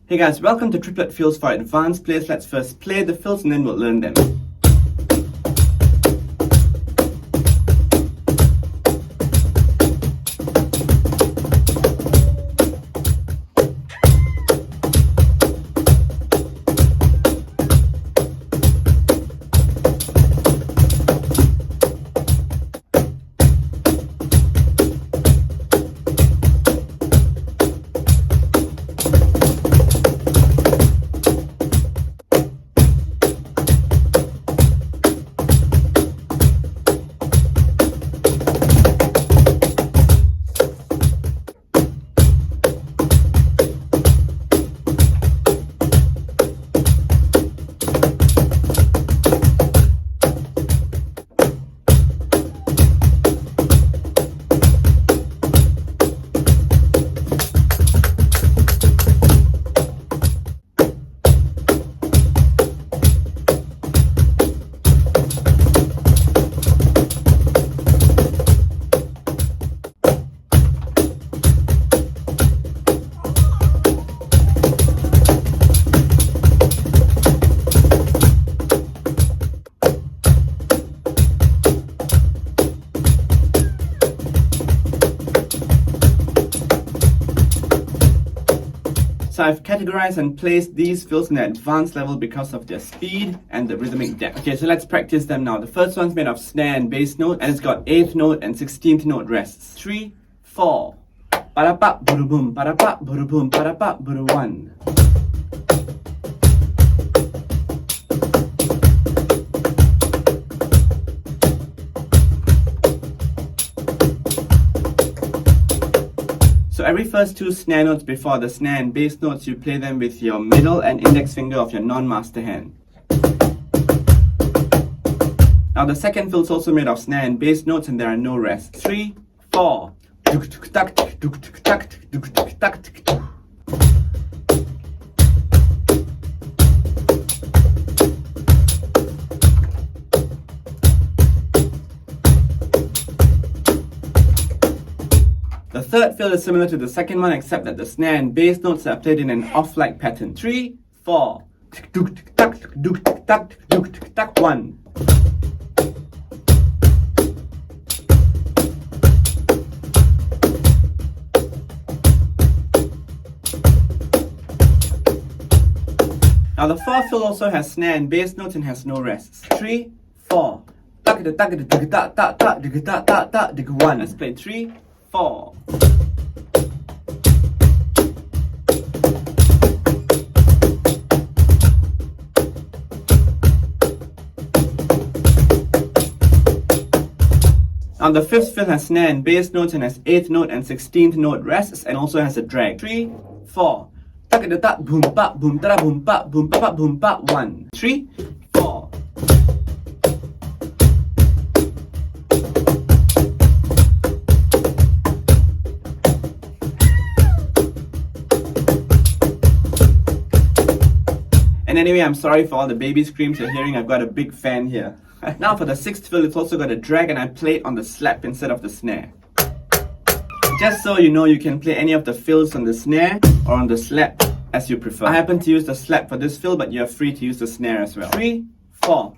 Hey guys, welcome to Triplet Fills for Advanced Players. Let's first play the fills and then we'll learn them. So I've categorized and placed these fills in the advanced level because of their speed and the rhythmic depth. Okay, so let's practice them now. The first one's made of snare and bass note, and it's got 8th note and 16th note rests. 3, 4. Para-pa, buru-boom, para-pa, buru-boom, para-pa, buru-1. So every first 2 snare notes before the snare and bass notes, you play them with your middle and index finger of your non-master hand. Now the second fill is also made of snare and bass notes and there are no rests. 3, 4. The third fill is similar to the second one except that the snare and bass notes are played in an off-like pattern. 3, 4. 1. Now the fourth fill also has snare and bass notes and has no rests. 3, 4. 1. Let's play 3, 4. Now the fifth fill has snare and bass notes and has 8th note and 16th note rests and also has a drag. 3, 4. Boom ba boom da boom ba boom ba boom ba 1. 3, 4. And anyway, I'm sorry for all the baby screams you're hearing. I've got a big fan here. Now for the sixth fill, it's also got a drag and I play it on the slap instead of the snare. Just so you know, you can play any of the fills on the snare or on the slap as you prefer. I happen to use the slap for this fill, but you're free to use the snare as well. 3, 4.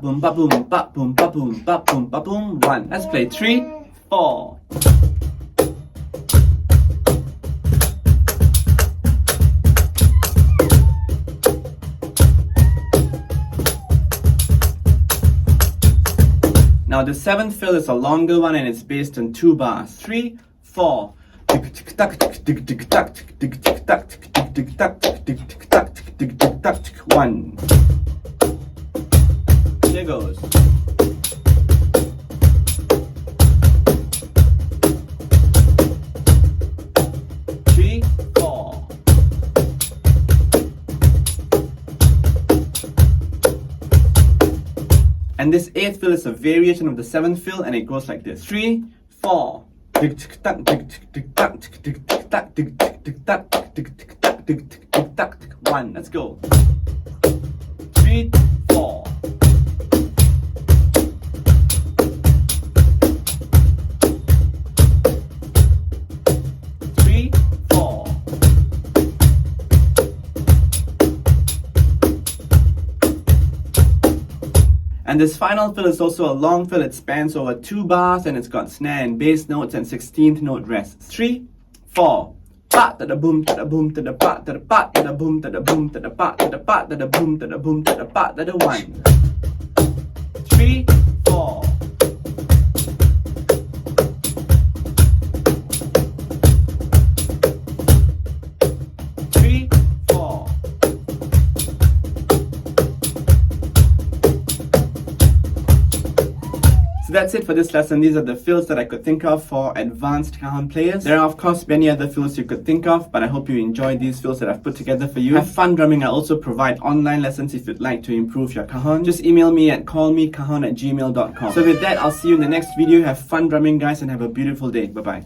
Boom ba boom ba boom ba boom ba boom ba boom 1. Let's play 3, 4. Now the seventh fill is a longer one and it's based on 2 bars. 3, 4. 1. Here goes. And this 8th fill is a variation of the 7th fill and it goes like this. 3, 4. 1. Let's go. 3, 4. 3, 4. And this final fill is also a long fill. It spans over 2 bars and it's got snare and bass notes and 16th note rests. 3, 4. Pa to the boom to the boom to the pa to the pa to the boom to the boom to the pa to the pa to the boom to the boom to the pa to the 1. 3, 4. So that's it for this lesson. These are the fills that I could think of for advanced cajon players. There are of course many other fills you could think of, but I hope you enjoyed these fills that I've put together for you. Have fun drumming. I also provide online lessons if you'd like to improve your cajon. Just email me at callmecajon@gmail.com. So with that, I'll see you in the next video. Have fun drumming, guys, and have a beautiful day. Bye-bye.